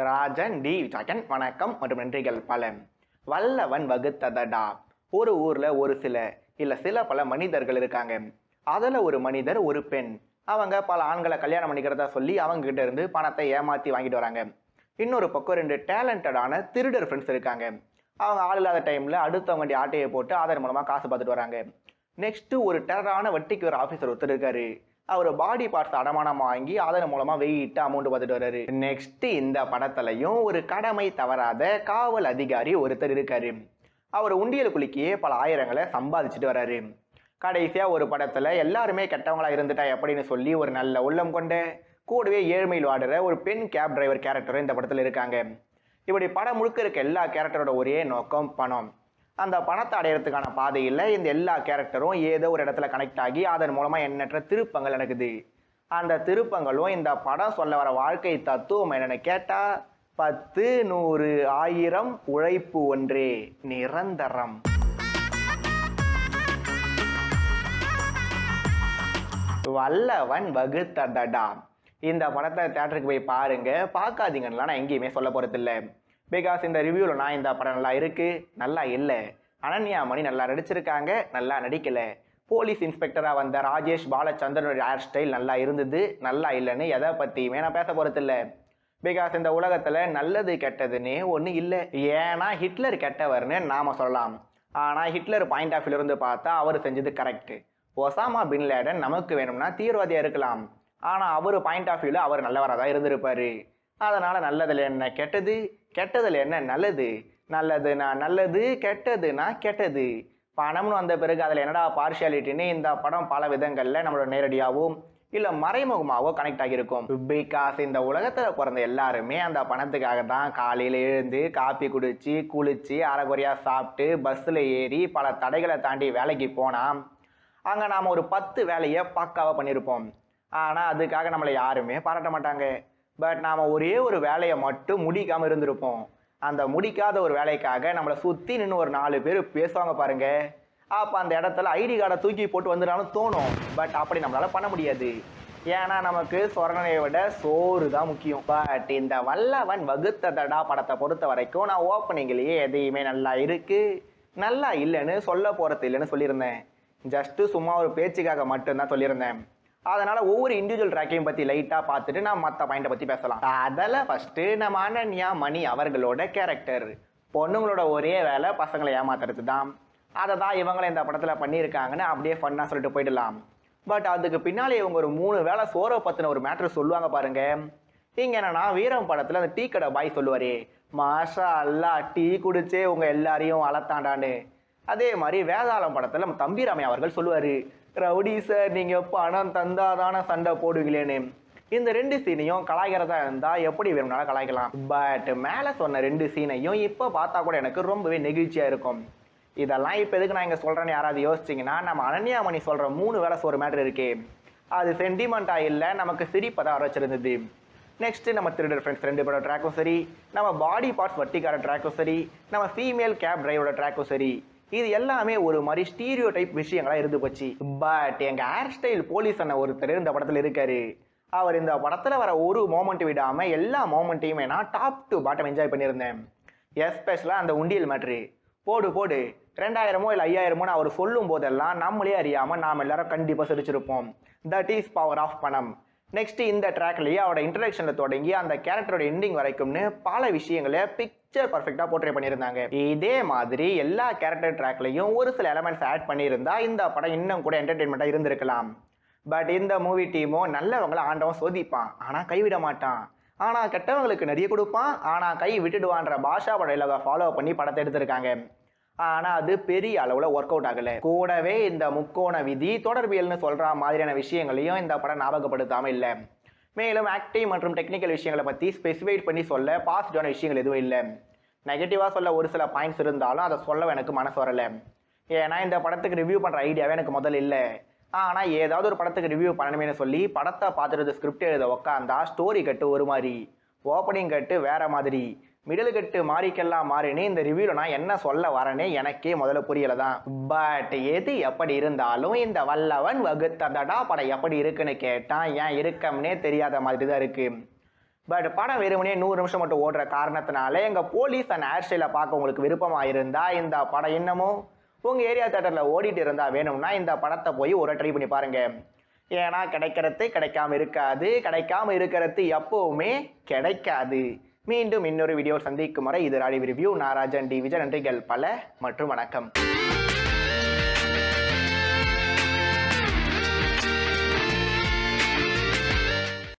Rajan D Jagan வணக்கம் மற்றும் நன்றிகள் பல. வல்லவன் வகுத்ததடா. ஒரு ஊர்ல ஒரு சில பல மனிதர்கள் இருக்காங்க. அதுல ஒரு மனிதர் ஒரு பெண். அவங்க பல ஆண்களை கல்யாணம் பண்ணிக்கிறதா சொல்லி அவங்க கிட்ட இருந்து பணத்தை ஏமாத்தி வாங்கிட்டு வராங்க. இன்னொரு பக்கம் 2 டேலண்டடான திருடர் ஃப்ரெண்ட்ஸ் இருக்காங்க. அவங்க ஆள் இல்லாத டைம்ல அடுத்தவங்க ஆட்டையை போட்டு அதன் மூலமா காசு பார்த்துட்டு வராங்க. நெக்ஸ்ட் ஒரு டெரரான வட்டிக்கு ஒரு ஆபீசர் ஒருத்தர் இருக்காரு. அவர் பாடி பார்ட்ஸ் அடமானம் வாங்கி அதன் மூலமா வெயிட்டு அமௌண்ட் பார்த்துட்டு வர்றாரு. நெக்ஸ்ட் இந்த படத்துலையும் ஒரு கடமை தவறாத காவல் அதிகாரி ஒருத்தர் இருக்காரு. அவர் உண்டியல் குலுக்கியே பல ஆயிரங்களை சம்பாதிச்சுட்டு வர்றாரு. கடைசியா ஒரு படத்துல எல்லாருமே கெட்டவங்களா இருந்துட்டா எப்படின்னு சொல்லி ஒரு நல்ல உள்ளம் கொண்ட கூடவே ஏழ்மையில் வாடுற ஒரு பெண் கேப் டிரைவர் கேரக்டரும் இந்த படத்துல இருக்காங்க. இப்படி படம் முழுக்க இருக்க எல்லா கேரக்டரோட ஒரே நோக்கம் பணம். அந்த பணத்தை அடையிறதுக்கான பாதையில் இந்த எல்லா கேரக்டரும் ஏதோ ஒரு இடத்துல கனெக்ட் ஆகி அதன் மூலமாக எண்ணற்ற திருப்பங்கள் நடக்குது. அந்த திருப்பங்களும் இந்த படம் சொல்ல வர வாழ்க்கை தத்துவம் என்னன்னு கேட்டால் 10, 100, 1000 உழைப்பு ஒன்றே நிரந்தரம். வல்லவன் வகுத்ததடா. இந்த படத்தை தேட்டருக்கு போய் பாருங்க. பார்க்காதீங்கன்னா நான் எங்கேயுமே சொல்ல போறதில்லை. பிகாஸ் இந்த ரிவ்யூவில் நான் இந்த படம் நல்லா இருக்கு, நல்லா இல்லை, அனன்யா மணி நல்லா நடிச்சிருக்காங்க, நல்லா நடிக்கலை, போலீஸ் இன்ஸ்பெக்டராக வந்த ராஜேஷ் பாலச்சந்திரனுடைய ஹேர் ஸ்டைல் நல்லா இருந்தது, நல்லா இல்லைன்னு எதை பற்றியுமே நான் பேச போகிறதில்ல. பிகாஸ் இந்த உலகத்தில் நல்லது கெட்டதுன்னு ஒன்று இல்லை. ஏன்னா ஹிட்லர் கெட்டவர்னு நாம் சொல்லலாம். ஆனால் ஹிட்லர் பாயிண்ட் ஆஃப் வியூ இருந்து பார்த்தா அவர் செஞ்சது கரெக்டு. ஒசாமா பின் லேடன் நமக்கு வேணும்னா தீவிரவாதியாக இருக்கலாம், ஆனால் அவர் பாயிண்ட் ஆஃப் வியூவில் அவர் நல்லவராக தான் இருந்திருப்பார். அதனால் நல்லதில் என்ன கெட்டது, கெட்டதில் என்ன நல்லது, நல்லதுன்னா நல்லது, கெட்டதுன்னா கெட்டது. பணம்னு வந்த பிறகு அதில் என்னடா பார்ஷியாலிட்டின்னு இந்த படம் பல விதங்களில் நம்மளோட நேரடியாகவும் இல்லை மறைமுகமாகவோ கனெக்ட் ஆகியிருக்கும். பிகாஸ் இந்த உலகத்தில் பிறந்த எல்லாருமே அந்த பணத்துக்காக தான் காலையில் எழுந்து காப்பி குடித்து குளித்து அரைக்குறையாக சாப்பிட்டு பஸ்ஸில் ஏறி பல தடைகளை தாண்டி வேலைக்கு போனால் அங்கே நாம் ஒரு 10 வேலையை பக்காவாக பண்ணியிருப்போம். ஆனால் அதுக்காக நம்மளை யாருமே பாராட்ட மாட்டாங்க. பட் நாம் ஒரே ஒரு வேலையை மட்டும் முடிக்காமல் இருந்திருப்போம். அந்த முடிக்காத ஒரு வேலைக்காக நம்மளை சுற்றி நின்று ஒரு 4 பேர் பேசுவாங்க பாருங்க. அப்போ அந்த இடத்துல ஐடி கார்டை தூக்கி போட்டு வந்துடாலும் தோணும். பட் அப்படி நம்மளால் பண்ண முடியாது. ஏன்னா நமக்கு சொர்ணனையை விட சோறு தான் முக்கியம். பட் இந்த வல்லவன் வகுத்ததடா படத்தை பொறுத்த வரைக்கும் நான் ஓப்பனிங்லேயே எதையுமே நல்லா இருக்கு, நல்லா இல்லைன்னு சொல்ல போகிறது இல்லைன்னு சொல்லியிருந்தேன். ஜஸ்ட்டு சும்மா ஒரு பேச்சுக்காக மட்டும்தான் சொல்லியிருந்தேன். அதனால் ஒவ்வொரு இண்டிவிஜுவல் ட்ராக்கையும் பற்றி லைட்டாக பார்த்துட்டு நான் மற்ற பாயிண்ட்டை பற்றி பேசலாம். அதில் ஃபஸ்ட்டு நம்ம அனன்யா மணி அவர்களோட கேரக்டர். பொண்ணுங்களோட ஒரே வேலை பசங்களை ஏமாத்துறது தான். அதை தான் இவங்களை இந்த படத்தில் பண்ணியிருக்காங்கன்னு அப்படியே ஃபன்னாக சொல்லிட்டு போயிடலாம். பட் அதுக்கு பின்னாலே இவங்க ஒரு 3 வேலை சோறை பற்றின ஒரு மேட்ரு சொல்லுவாங்க பாருங்க. இங்கே என்னன்னா வீரம் படத்தில் அந்த டீ கடை பாய் சொல்லுவார், மாஷா அல்லா டீ குடிச்சே உங்கள் எல்லாரையும் அலத்தாண்டான்னு. அதே மாதிரி வேதாளம் படத்தில் நம்ம தம்பிராமையா அவர்கள் சொல்லுவார், ரவுடி சார் நீங்கள் பணம் தந்தாதான சண்டை போடுவீங்களேன்னு. இந்த 2 சீனையும் கலாய்கிறதா இருந்தால் எப்படி வேணும்னாலும் கலாய்க்கலாம். பட் மேலே சொன்ன 2 சீனையும் இப்போ பார்த்தா கூட எனக்கு ரொம்பவே நெகிழ்ச்சியாக இருக்கும். இதெல்லாம் இப்போ எதுக்கு நான் இங்கே சொல்கிறேன்னு யாராவது யோசிச்சிங்கன்னா, நம்ம அனன்யா மணி சொல்கிற 3 வேலை ஒரு மேட்ரு இருக்கே, அது சென்டிமெண்ட்டாக இல்லை, நமக்கு சிரிப்பை தான் வச்சிருந்தது. நெக்ஸ்ட்டு நம்ம திருடர் ஃப்ரெண்ட்ஸ் 2 படம் ட்ராக்கும் சரி, நம்ம பாடி பார்ட்ஸ் வட்டிக்கார ட்ராக்கும் சரி, நம்ம ஃபீமேல் கேப் டிரைவரோட ட்ராக்கும் சரி, இது எல்லாமே ஒரு மாதிரி ஸ்டீரியோ டைப் விஷயங்களாக இருந்து போச்சு. பட் எங்கள் ஹேர் ஸ்டைல் போலீஸ் அண்ணன் ஒருத்தர் இந்த படத்தில் இருக்காரு. அவர் இந்த படத்தில் வர ஒரு மோமெண்ட் விடாமல் எல்லா மோமெண்ட்டையுமே நான் டாப் டு பாட்டம் என்ஜாய் பண்ணியிருந்தேன். எஸ்பெஷலாக அந்த உண்டியல் மேட்ரு போடு 2000 இல்லை 5000 அவர் சொல்லும் போதெல்லாம் நம்மளே அறியாமல் நாம் எல்லாரும் கண்டிப்பாக சிரிச்சிருப்போம். தட் இஸ் பவர் ஆஃப் பணம். நெக்ஸ்ட் இந்த ட்ராக்லேயே அவரோட இன்ட்ரடக்ஷனில் தொடங்கி அந்த கேரக்டரோட எண்டிங் வரைக்கும்னு பல விஷயங்களை பிக்சர் பர்ஃபெக்டாக போர்ட்ரே பண்ணியிருந்தாங்க. இதே மாதிரி எல்லா கேரக்டர் ட்ராக்லையும் ஒரு சில எலமெண்ட்ஸ் ஆட் பண்ணியிருந்தா இந்த படம் இன்னும் கூட என்டர்டெயின்மெண்ட்டாக இருந்திருக்கலாம். பட் இந்த மூவி டீமும் நல்லவங்களை ஆண்டவன் சோதிப்பான், ஆனால் கைவிட மாட்டான். ஆனால் கெட்டவங்களுக்கு நிறைய கொடுப்பான், ஆனால் கை விட்டுடுவான்ற பாஷா படையில ஃபாலோ பண்ணி படத்தை எடுத்திருக்காங்க. ஆனால் அது பெரிய அளவில் ஒர்க் அவுட் ஆகலை. கூடவே இந்த முக்கோண விதி தொடர்பியல்னு சொல்கிற மாதிரியான விஷயங்களையும் இந்த படம் ஞாபகப்படுத்தாமல் இல்லை. மேலும் ஆக்டிவ் மற்றும் டெக்னிக்கல் விஷயங்களை பற்றி ஸ்பெசிஃபைட் பண்ணி சொல்ல பாசிட்டிவான விஷயங்கள் எதுவும் இல்லை. நெகட்டிவாக சொல்ல ஒரு சில பாயிண்ட்ஸ் இருந்தாலும் அதை சொல்ல எனக்கு மனசு வரலை. ஏன்னா இந்த படத்துக்கு ரிவ்யூ பண்ணுற ஐடியாவே எனக்கு முதல்ல இல்லை. ஆனால் ஏதாவது ஒரு படத்துக்கு ரிவ்யூ பண்ணணுமேனு சொல்லி படத்தை பார்த்துட்டு ஸ்கிரிப்ட் எழுத உக்காந்தா ஸ்டோரி கட்டு ஒரு மாதிரி, ஓப்பனிங் கட்டு வேற மாதிரி, மிடில் கட்டு மாறிக்கெல்லாம் மாறினே இந்த ரிவ்யூவில் நான் என்ன சொல்ல வரேனே எனக்கே முதல்ல புரியலை தான். பட் எது எப்படி இருந்தாலும் இந்த வல்லவன் வகுத்ததடா படம் எப்படி இருக்குன்னு கேட்டால் ஏன் இருக்கம்னே தெரியாத மாதிரி தான் இருக்குது. பட் படம் வெறுமனே 100 நிமிஷம் மட்டும் ஓடுற காரணத்தினால எங்கள் போலீஸ் அண்ட் ஹேர் ஸ்டைலை பார்க்க உங்களுக்கு விருப்பமாக இருந்தால் இந்த படம் இன்னமும் உங்கள் ஏரியா தேட்டரில் ஓடிட்டு இருந்தால் வேணும்னா இந்த படத்தை போய் ஒரு ட்ரை பண்ணி பாருங்கள். ஏன்னா கிடைக்கிறது கிடைக்காம இருக்காது, கிடைக்காம இருக்கிறது எப்போவுமே கிடைக்காது. மீண்டும் இன்னொரு வீடியோ சந்திக்கும் வரை இது ராடிவ் ரிவ்யூ. நான் ராஜன் டி விஜய். நன்றிகள் பல மற்றும் வணக்கம்.